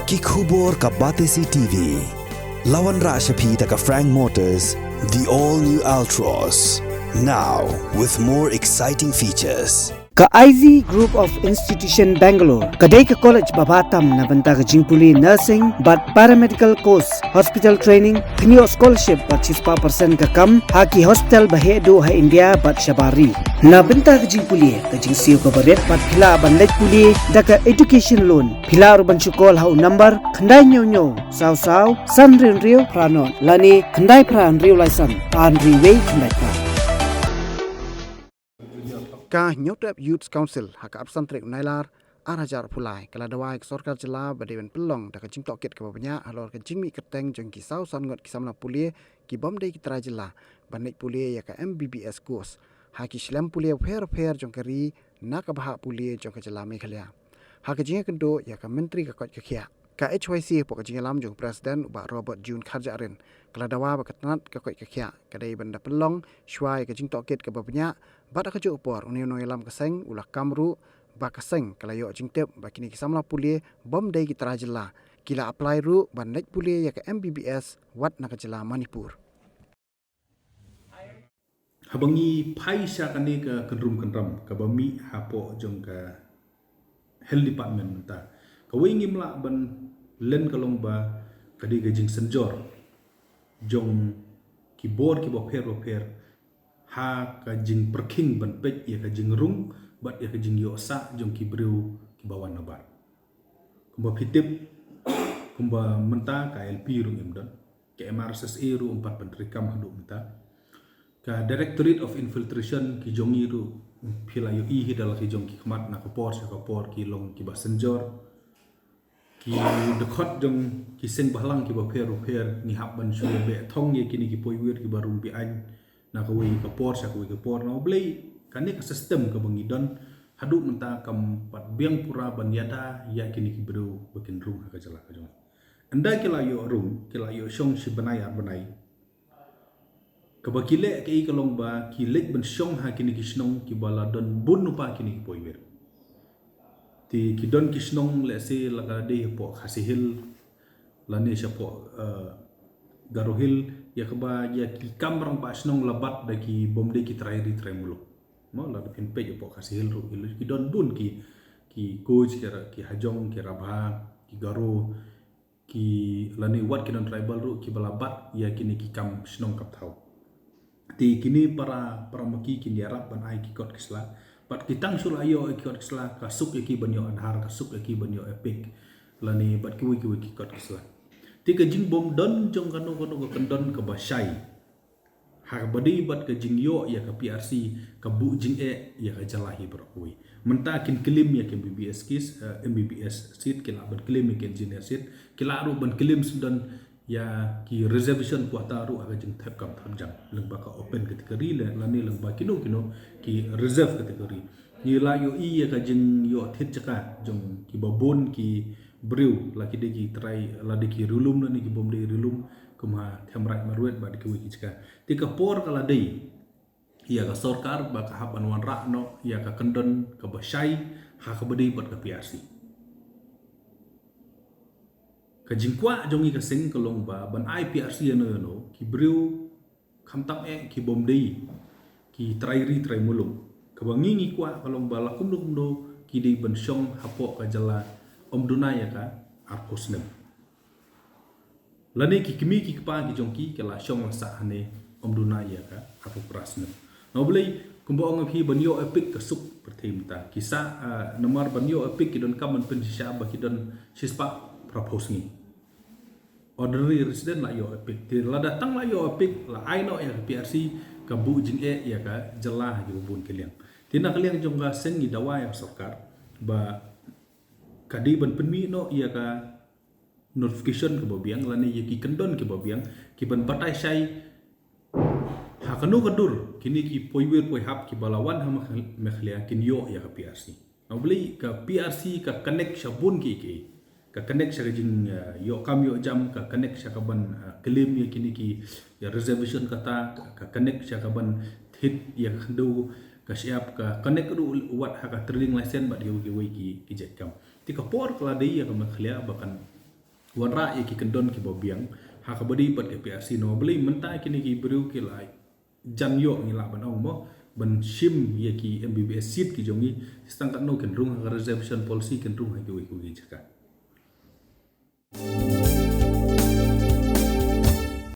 Ki khubor ka Batesi TV. Lawan Rashapi taka Frank Motors, the all-new Altros. Now with more exciting features. Ka IZ Group of Institution Bangalore, kadai ka college babatam na banta ka jingpuli nursing but paramedical course, hospital training, pinyo scholarship but 6% ka kam, haki hospital bahedo ha India but shabari. Na banta ka jingpuli ka jingsiyo ka baret but pila bandaj puli da ka education loan. Pila ruban syukol hau number kandai nyo saw san rio pranon lani kandai pran rio license an riway kandai pra. Ka Nyotep Youth Council haka absantrik nailar arajar pulai kala dawai sorkar jela badewen pelong da kajing toket ke babanya alor kajing mi keteng jeng kisau sangot kisamna pulie ki bomdei kitra jela banik pulie ya ka MBBS course haki slam pulie pher jong kari na ka bah pulie jong ka jela Meghalaya haka jing kendo ya ka menteri ka kot kia ka HYC pok kajing lam jong presiden ba Robert June Kharjarin kala dawa ba katnat ka kot kia kadai benda pelong shwai kajing toket ke babanya bada ka upor union lam kaseng ulah kamru ba kaseng kalayo jingtep ba kini kisamla pulie bom dei kitra jela kila apply ru bandai pulie ya ka MBBS wat na ka jela Manipur habangi paisa kani ka kendrum kendram ka bami hapo jong ka health department ta ka wingi mla ban len kalong ba kadi gajing senjor jong keyboard ki bo per ha ka jing perking ban pek ya ka jing rung bat ya ka jing yo sa jong ki breu ki bawan nabar kumba pitip kumba menta ka LP rung imdon ke MRSSA ru 4 pentri kam hadu menta ka Directorate of Infiltration ki jongi ru philayo I hidal ki jong ki khmat na ko por sa ko por ki long ki ba senjor ki dekot jong ki seng bahlang ki ba pher ni hab ban shu be thong ye kini ki poiwir ki barum pi an na kawai ka por sa kawai ka por na oblay kani ka system ka bangidon hadu menta kam pat biang pura banyada ya kini ki bro bakin rung ka jala ka jong anda kila yo rung kila yo shong si banai ka bakile ka I kalong ba ki lek ban shong ha kini ki snong ki bala don bun pa kini ki poiwer ti ki don ki snong le se laga de po khasihil lani sha po garohil ya kaba ya ki kamrang pa snong labat da ki bomde ki trai muluk mo la pin pe po khasihil ru ki don bun ki coach ki hajong ki rabha ki garo ki lani wat ki don tribal ru ki balabat ya kini ki kam snong kap thau ti kini para maki ki diarap ban ai ki kot kisla pat kitang sul ayo ki kot kisla ka suk ki banyo adhar ka suk ki banyo epic lani bat ki ki kot kisla ti ka jing bom don jong kanu ka kendon ka basai ha badi bat ka jing yo ya ka PRC ka bu jing ya ka jalahi beroi menta kin kelim ya ke MBBS seat kila ban kelim ke engineer seat kila ru ban kelim sudan ya ki reservation kuota ru aga jing thep kam jang leng ba ka open category le lani leng ba kino ki reserve category ni la yo I ya ka jing yo thit chaka jong ki babon ki breu la ki de ki try la de ki rulum ni ki bom de rulum kuma thamrai maruet ba de ki wi chaka ti ka por kala dei ya ka sarkar ba ka haban wan ra no ya ka kendon ka basai ha ka badi bat ka PRC ka jingkwa jongi ka sing kalong ba ban IPRC no ki breu khamtam ki bom dei ki try mulung ka bangi kwa kalong ba lakum do ki dei ban shong hapo ka jala om dunaya ka arkosnem lani ki kimi ki pa ki jongki kala shong sa hane om dunaya ka apo prasnem no blei kumbo ang hi banyo epic ka suk pertimta kisa nomor banyo epic ki don kaman pen sha ba ki don sispa propose ni ordinary resident la yo epic ti la datang la yo epic la I know ya PRC ka bu jing ya ka jala ki bun keliang tina keliang jong ga seng ni dawa yang sarkar ba kadi ban penmi no ya ka notification ke babiang lani ya ki kendon ke babiang ki ban patai sai ha kanu kadur kini ki poiwer poi hap ki balawan ha Meghalaya kin yo ya ka PRC no beli ka PRC ka connect sabun ki ka connect sa jing yo kam yo jam ka connect sa ka ban claim ya kini ki ya reservation kata ka connect sa ka ban hit ya khandu ka siap ka connect ru wat ha ka trading license ba di ki jet kam ti ka por kala dei ya ka Meghalaya bahkan wan ra ki kendon ki bobiang ha ka bodi pat ke PRC no beli mentai kini ki bru ki lai jan yo ni la ban ong mo ban shim ye ki MBBS seat ki jongi stang kan no ken rung ha reservation policy ken rung ha ki wi ku gi chaka